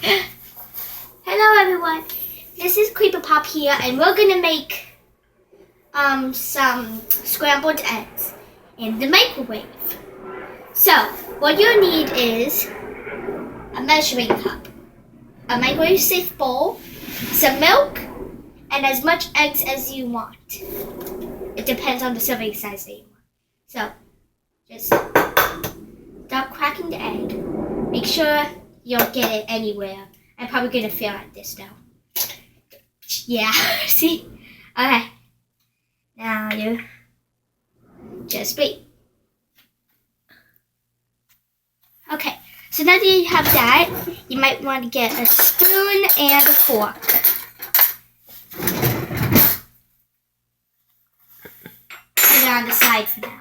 Hello everyone, this is Creeper Pop here, and we're gonna make some scrambled eggs in the microwave. So what you need is a measuring cup, a microwave safe bowl, some milk, and as much eggs as you want. It depends on the serving size that you want. So just stop cracking the egg. Make sure you don't get it anywhere. I'm probably gonna fail at this now. Yeah, see? Okay. Now you just wait. Okay, so now that you have that, you might want to get a spoon and a fork. Put it on the side for now.